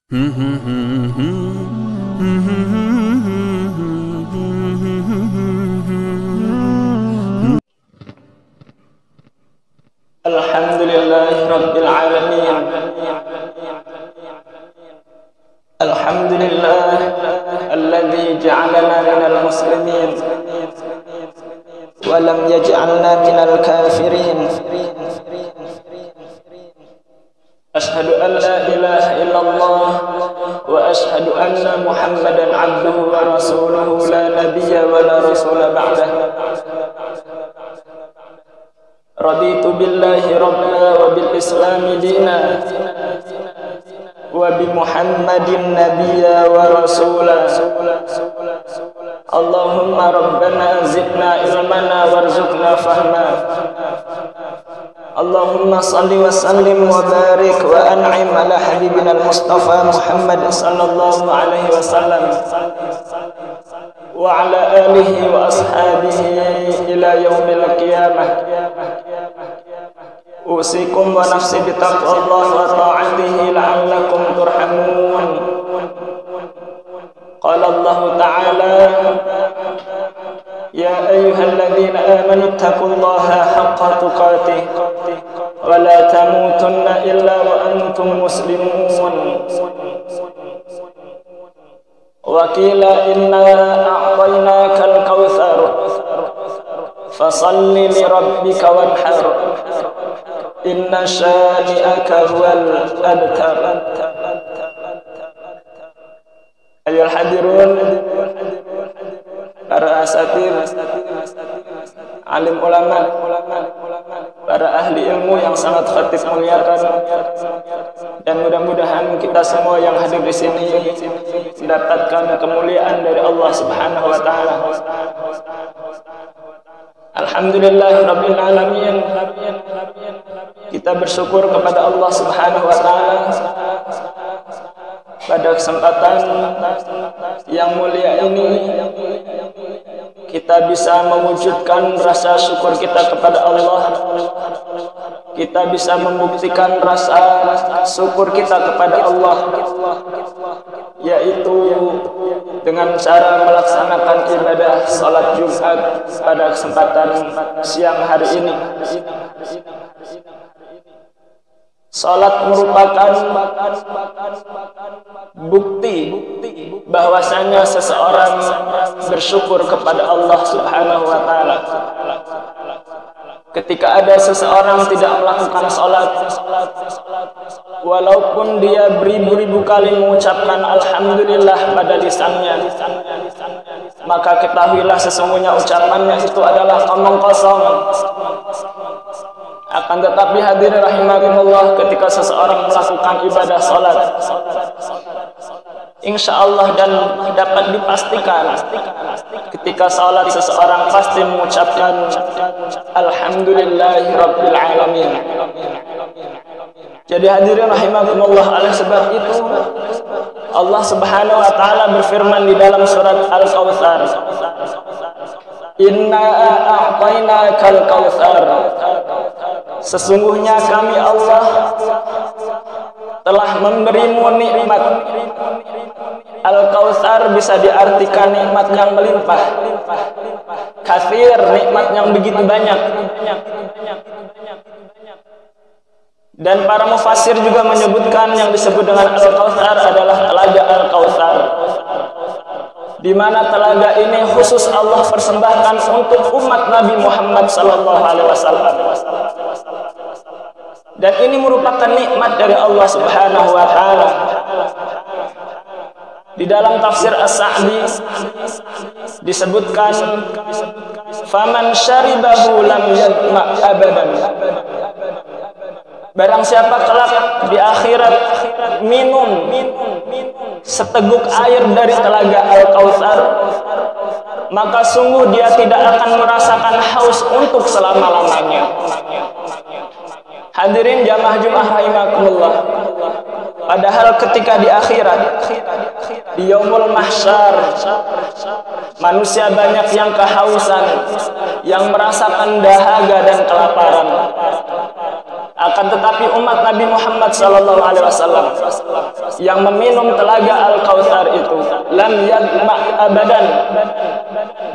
Alhamdulillahi Rabbil Alamin. Alhamdulillah alladzi ja'alana minal muslimin wa lam yaj'alna minal kafirin. Ashhadu an la ilaha illallah wa ashhadu anna Muhammadan abduhu wa rasuluhu la nabiyya wa la rasula ba'dah. Raditu billahi rabba wa bil islami dina wa bi Muhammadin nabiyya wa rasula. Allahumma rabbana zidna ilmana warzuqna fahma. Allahumma salli wa sallim wa barik wa an'im ala habibina al-Mustafa Muhammad sallallahu alaihi wasallam wa ala alihi wa ashabihi ila yaumil qiyamah. Usikum wa nafsi bitaqwallah wa ta'atihi la'allakum turhamun. Qala Allah ta'ala, ya ayyuhalladzina amanu taqullaha haqqa tuqatih wa la tamutunna illa wa antum muslimun. Wa qila inna a'tainakal kautsar fasalli li rabbika wanhar inna syani'aka huwal abtar. Ayyuhal hadirun, para asatir, alim ulama, para ahli ilmu yang sangat khatib muliakan, dan mudah-mudahan kita semua yang hadir di sini mendapatkan kemuliaan dari Allah Subhanahu wa taala. Alhamdulillahirabbil alamin. Kita bersyukur kepada Allah Subhanahu wa taala pada kesempatan yang mulia ini kita bisa mewujudkan rasa syukur kita kepada Allah. Kita bisa membuktikan rasa syukur kita kepada Allah, yaitu dengan cara melaksanakan ibadah salat Jumat pada kesempatan siang hari ini. Salat merupakan bukti bahwasanya seseorang bersyukur kepada Allah Subhanahu wa taala. Ketika ada seseorang tidak melakukan salat, walaupun dia beribu-ribu kali mengucapkan alhamdulillah pada lisannya, maka ketahuilah sesungguhnya ucapannya itu adalah omong kosong. Akan tetapi hadirin rahimakumullah, ketika seseorang melakukan ibadah salat, insyaallah dan dapat dipastikan ketika salat seseorang pasti mengucapkan alhamdulillahi rabbil alamin. Jadi hadirin rahimakumullah, oleh sebab itu Allah Subhanahu wa taala berfirman di dalam surat Al-Kautsar, inna a'tainakal kautsar. Sesungguhnya kami Allah telah memberimu nikmat. Al-Kautsar bisa diartikan nikmat yang melimpah, katsir, nikmat yang begitu banyak. Dan para mufassir juga menyebutkan yang disebut dengan Al-Kautsar adalah telaga Al-Kautsar, di mana telaga ini khusus Allah persembahkan untuk umat Nabi Muhammad sallallahu alaihi wasallam. Dan ini merupakan nikmat dari Allah Subhanahu wa taala. Di dalam tafsir As-Sa'di disebutkan, faman syaribahu lam yadma abadan. Barang siapa kelak di akhirat minum seteguk air dari telaga Al-Kautsar, maka sungguh dia tidak akan merasakan haus untuk selama-lamanya. Hadirin jamaah Jumat rahimakumullah, padahal ketika di akhirat, di yaumul mahsyar, manusia banyak yang kehausan, yang merasakan dahaga dan kelaparan. Akan tetapi umat Nabi Muhammad sallallahu alaihi wasallam yang meminum telaga Al-Kautsar itu lam yadma abadan,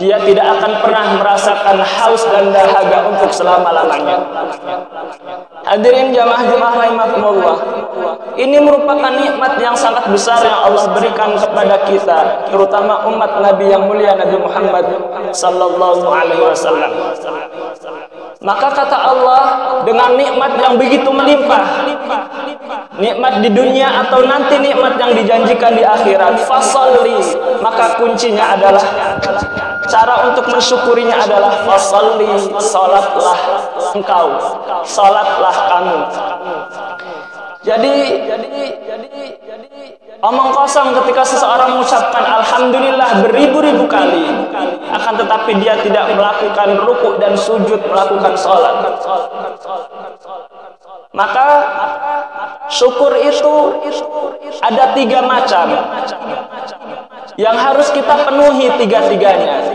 dia tidak akan pernah merasakan haus dan dahaga untuk selama-lamanya. Hadirin jamaah Jumat rahimakumullah, ini merupakan nikmat yang sangat besar yang Allah berikan kepada kita, terutama umat Nabi yang mulia Nabi Muhammad sallallahu alaihi wasallam. Maka kata Allah, dengan nikmat yang begitu melimpah, nikmat di dunia atau nanti nikmat yang dijanjikan di akhirat, fasalli, maka kuncinya adalah, cara untuk mensyukurinya adalah fasalli, salatlah engkau, salatlah kamu. Jadi omong kosong ketika seseorang mengucapkan alhamdulillah beribu-ribu kali, akan tetapi dia tidak melakukan ruku dan sujud, melakukan sholat. Maka syukur itu ada 3 macam yang harus kita penuhi, tiga-tiganya.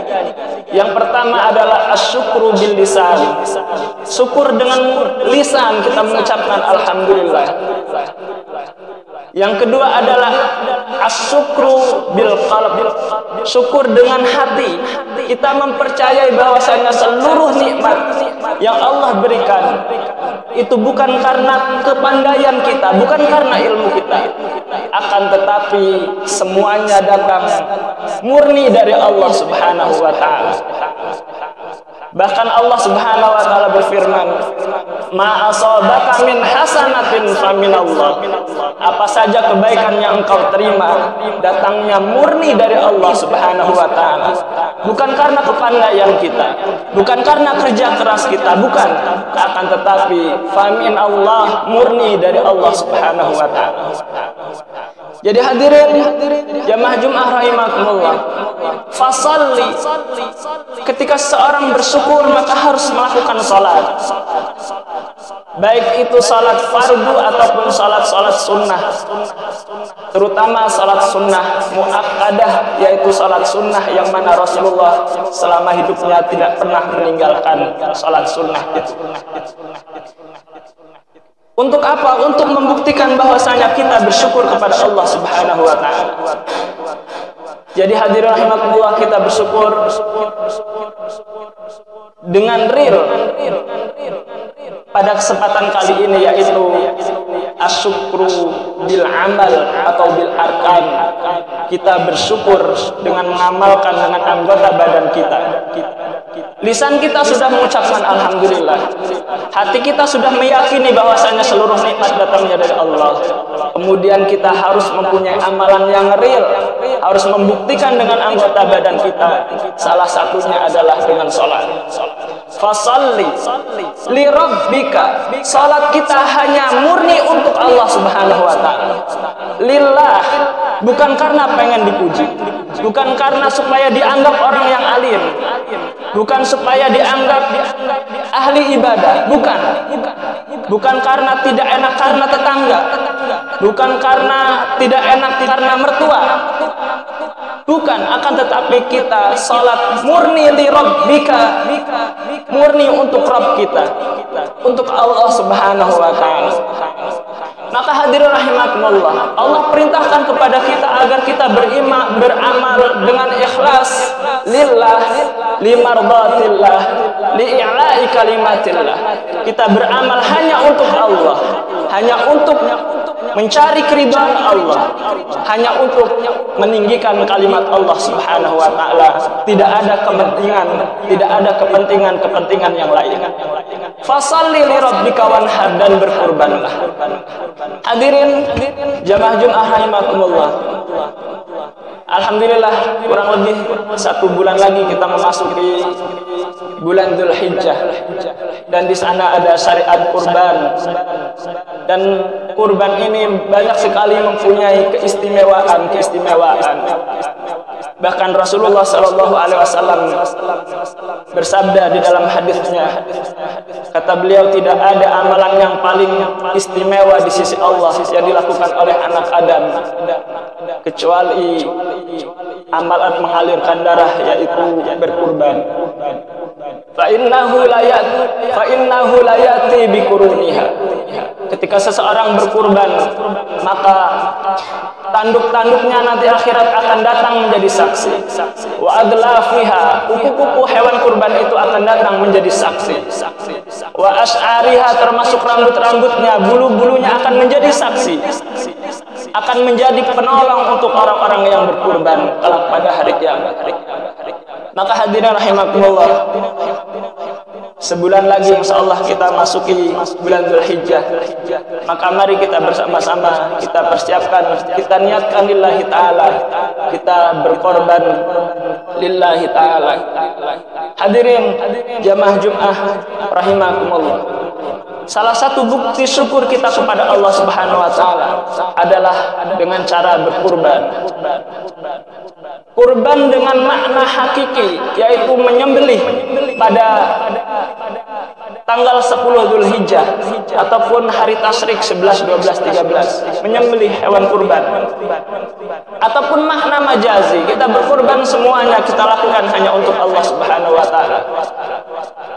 Yang pertama adalah asyukru bil lisan, syukur dengan lisan kita mengucapkan alhamdulillah. Yang kedua adalah asyukru bil qalb, syukur dengan hati, kita mempercayai bahwasanya seluruh nikmat yang Allah berikan itu bukan karena kepandaian kita, bukan karena ilmu kita, akan tetapi semuanya datang murni dari Allah Subhanahu wa taala. Bahkan Allah Subhanahu wa taala berfirman, "Ma asabaka min hasanatin faminallah." Apa saja kebaikan yang engkau terima datangnya murni dari Allah Subhanahu wa taala. Bukan karena kepandaian kita, bukan karena kerja keras kita, bukan, akan tetapi faminallah, murni dari Allah Subhanahu wa taala. Jadi hadirin jamaah Jumat rahimakumullah, fasalli, ketika seorang bersyukur maka harus melakukan salat, baik itu salat fardu ataupun salat sunnah, terutama salat sunnah muakkadah, yaitu salat sunnah yang mana Rasulullah selama hidupnya tidak pernah meninggalkan salat sunnah itu. Untuk apa? Untuk membuktikan bahwasanya kita bersyukur kepada Allah Subhanahu wa taala. Jadi hadirin rahimakumullah, kita bersyukur dengan real pada kesempatan kali ini, yaitu asyukru bil amal atau bil arkan. Kita bersyukur dengan mengamalkan dengan anggota badan kita. Lisan kita sudah mengucapkan alhamdulillah, hati kita sudah meyakini bahwasanya seluruh nikmat datangnya dari Allah. Kemudian kita harus mempunyai amalan yang real, harus membuktikan dengan anggota badan kita. Salah satunya adalah dengan sholat. Fasalli li rabbika, salat kita hanya murni untuk Allah Subhanahu wa taala. Lillah, bukan karena pengen dipuji, bukan karena supaya dianggap orang yang alim, bukan supaya dianggap ahli ibadah, bukan karena tidak enak karena tetangga, bukan karena tidak enak karena mertua, bukan, akan tetapi kita salat murni li rabbika, murni untuk Rabb kita, untuk Allah Subhanahu wa taala. Maka hadirin rahimakumullah, Allah perintahkan kepada kita agar kita beramal dengan ikhlas, lillah, limardatillah, li'i'la'i kalimatillah. Kita beramal hanya untuk Allah, hanya untuk mencari keridhaan Allah, hanya untuk meninggikan kalimat Allah Subhanahu wa taala. Tidak ada kepentingan yang lain. Fasalli li rabbika wanhar, dan berkurbanlah. Hadirin jamaah Jumat rahimakumullah, alhamdulillah kurang lebih 1 bulan lagi kita memasuki bulan Dzulhijjah, dan di sana ada syariat kurban, dan kurban ini banyak sekali mempunyai keistimewaan. Bahkan Rasulullah Shallallahu Alaihi Wasallam bersabda di dalam hadisnya, kata beliau, tidak ada amalan yang paling istimewa di sisi Allah yang dilakukan oleh anak Adam kecuali amalan mengalirkan darah, yaitu berkurban. Fa innahu la yati bi quruniha, Ketika seseorang berkurban, maka tanduk-tanduknya nanti akhirat akan datang menjadi saksi. Wa adlafiha, kuku-kuku hewan kurban itu akan datang menjadi saksi. Wa ash'ariha, termasuk rambut-rambutnya, bulu-bulunya akan menjadi saksi, akan menjadi penolong untuk orang-orang yang berkurban kelak pada hari kiamat. Maka hadirin rahimakumullah, sebulan lagi insyaallah kita masuki bulan Dzulhijjah. Maka mari kita bersama-sama kita persiapkan, kita niatkan lillahi ta'ala, kita berkorban lillahi ta'ala. Hadirin jamaah Jum'ah rahimakumullah, salah satu bukti syukur kita kepada Allah Subhanahu wa taala adalah dengan cara berkurban. Kurban dengan makna hakiki, yaitu menyembelih pada tanggal 10 Dzulhijjah ataupun hari tasyrik 11, 12, 13, menyembelih hewan kurban. Ataupun makna majazi, kita berkurban semuanya kita lakukan hanya untuk Allah Subhanahu wa taala.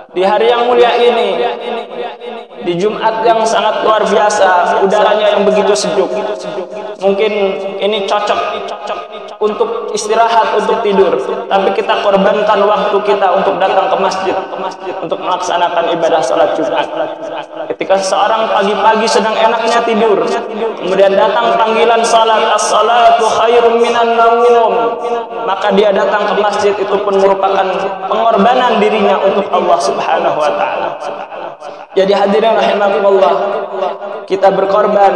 Di hari yang mulia ini, di Jumat yang sangat luar biasa, udaranya yang begitu sejuk, mungkin ini cocok untuk istirahat, untuk tidur, tapi kita korbankan waktu kita untuk datang ke masjid untuk melaksanakan ibadah sholat Jumat. Ketika seseorang pagi-pagi sedang enaknya tidur, kemudian datang panggilan salat, as-salatu khairum minan naum, maka dia datang ke masjid, itu pun merupakan pengorbanan dirinya untuk Allah Subhanahu wa taala. Jadi hadirin rahimakumullah, kita berkorban,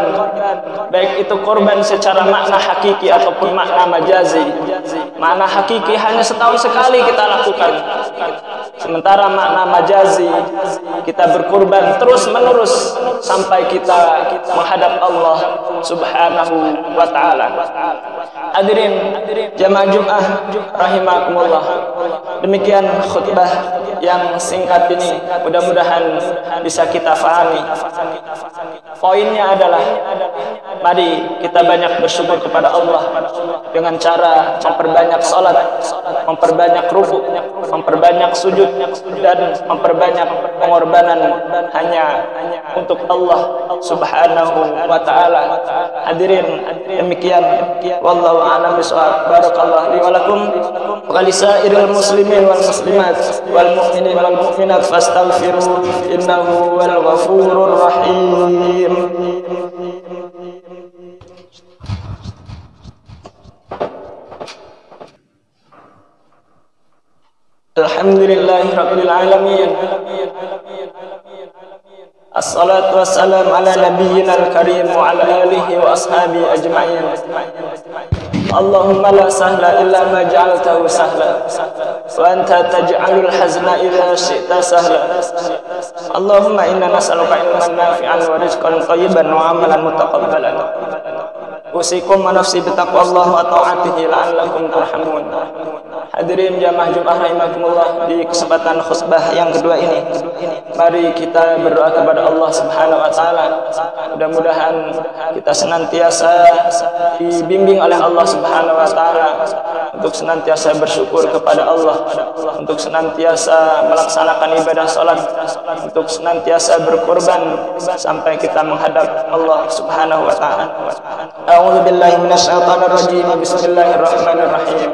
baik itu korban secara makna hakiki ataupun makna majazi. Makna hakiki hanya setahun sekali kita lakukan, sementara makna majazi kita berkorban terus menerus sampai kita menghadap Allah Subhanahu wa taala. Hadirin jamaah Jum'ah rahimakumullah, demikian khutbah yang singkat ini, mudah-mudahan bisa kita fahami. Poinnya adalah, mari kita banyak bersyukur kepada Allah dengan cara memperbanyak salat, memperbanyak ruku', memperbanyak sujud, dan memperbanyak pengorbanan hanya untuk Allah Subhanahu wa taala. Hadirin, demikian wallahu a'lam bishawab. Barakallahu li wa lakum wa lisairil muslimin wal muslimat wal mu'minin wal mu'minat fastaghfiru innahu wal ghafurur rahim. Alhamdulillahi rabbil alamin. Assalatu wassalamu ala nabiyyina al-karim wa ala alihi wa ashabihi ajma'in. Allahumma la sahla illa ma ja'altahu sahla wa anta taj'alul hazna idza syi'ta sahla. Allahumma inna nas'aluka ilman nafi'an wa rizqan thayyiban wa amalan mutaqabbalan. Usikum wa nafsi bitaqwallah wa ta'atihi la'allakum turhamun. Hadirin jamaah Jum'ah rahimakumullah, di kesempatan khutbah yang kedua ini, mari kita berdoa kepada Allah Subhanahu wa taala. Mudah-mudahan kita senantiasa dibimbing oleh Allah Subhanahu wa taala untuk senantiasa bersyukur kepada Allah, untuk senantiasa melaksanakan ibadah salat, untuk senantiasa berkorban sampai kita menghadap Allah Subhanahu wa taala. A'udzu billahi minasyaitonir rajim. Bismillahirrahmanirrahim.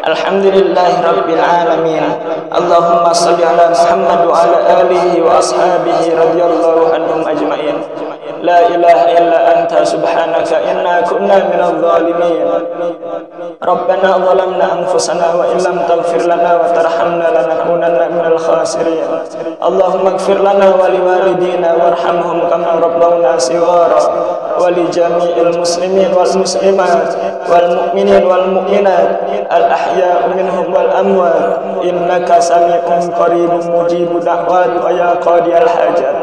Alhamdulillahi rabbil alamin. Allahumma shalli ala Muhammad wa ala alihi wa ashabihi radhiyallahu anhum ajma'in. La ilaha illa anta subhanaka inna kunna minadh dhalimin. Rabbana zalamna anfusana wa illam taghfir lana wa tarhamna lanakunanna minal khasirin. Allahumma ighfir lana wa liwalidina warhamhum kama rabbawna shighara wa li jami'il muslimin wal muslimat wal mu'minin wal mu'minat al ahya'u minhum wal amwat innaka sami'un qaribun mujibu da'wat wa ya qadiyal hajat.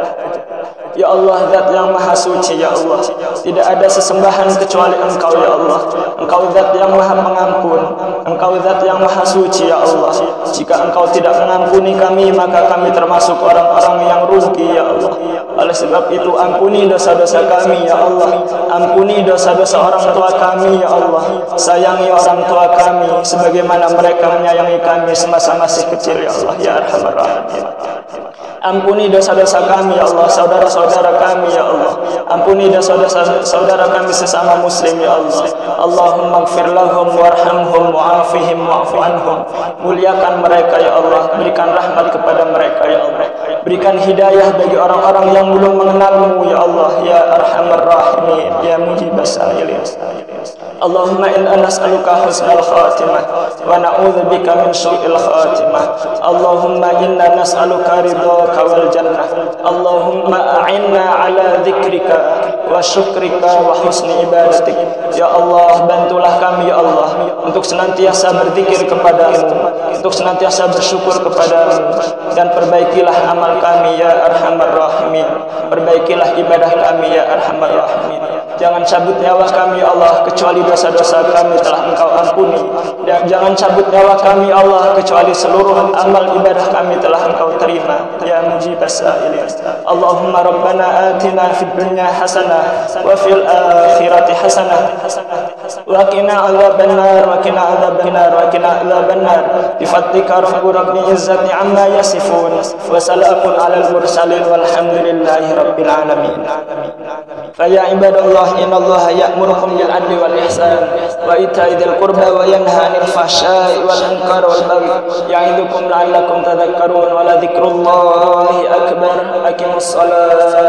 Ya Allah, Zat yang Maha Suci, ya Allah, tidak ada sesembahan kecuali Engkau, ya Allah. Engkau Zat yang Maha Pengampun, Engkau Zat yang Maha Suci, ya Allah. Jika Engkau tidak mengampuni kami, maka kami termasuk orang-orang yang rugi, ya Allah. Oleh sebab itu, ampuni dosa-dosa kami, ya Allah. Ampuni dosa-dosa orang tua kami, ya Allah. Sayangi orang tua kami sebagaimana mereka menyayangi kami semasa masih kecil, ya Allah, ya Arhamar Rahimin. Ampuni dosa-dosa kami ya Allah, saudara-saudara kami ya Allah. Ampuni dosa-dosa saudara kami sesama muslim ya Allah. Allahumma ighfir lahum warhamhum wa'afihim wa'fu anhum. Muliakan mereka ya Allah, berikan rahmat kepada mereka ya Allah. Berikan hidayah bagi orang-orang yang belum mengenalmu ya Allah, ya Arhamar Rahimin, ya Mujibas Sa'ilin. Allahumma inna nas'aluka husnal khatimah wa na'udzubika min su'il khatimah. Allahumma inna nas'aluka ridhaka wal jannah. Allahumma a'inna ala dzikrika wa syukrika wa husni ibadatik. Ya Allah, bantulah kami ya Allah untuk senantiasa berzikir kepadamu, untuk senantiasa bersyukur kepadamu, dan perbaikilah amal kami ya Arhamar Rahimin. Perbaikilah ibadah kami ya Arhamar Rahimin. Jangan cabut nyawa kami ya Allah kecuali dosa-dosa kami telah Engkau ampuni. Dan jangan cabut nyawa kami ya Allah kecuali seluruh amal ibadah kami telah Engkau terima. Ya Mujibas Sa'ilin. Allahumma Rabbana atina fid dunya hasanah wa fil akhirati hasanah wa qina adzabannar wa qina adzabannar wa qina adzabannar. Bi fadlika rabbil izzati amma yasifun wa salamun alal mursalin walhamdulillahi rabbil alamin. Fa ya ibadallah innallaha ya'murukum bil adli wal ihsan wa ita'i dzil qurba wa yanha 'anil fahsya'i wal munkar wal baghi ya'idukum la'allakum tadhakkarun wa la dzikrullahi akbar. Aqimus shalah.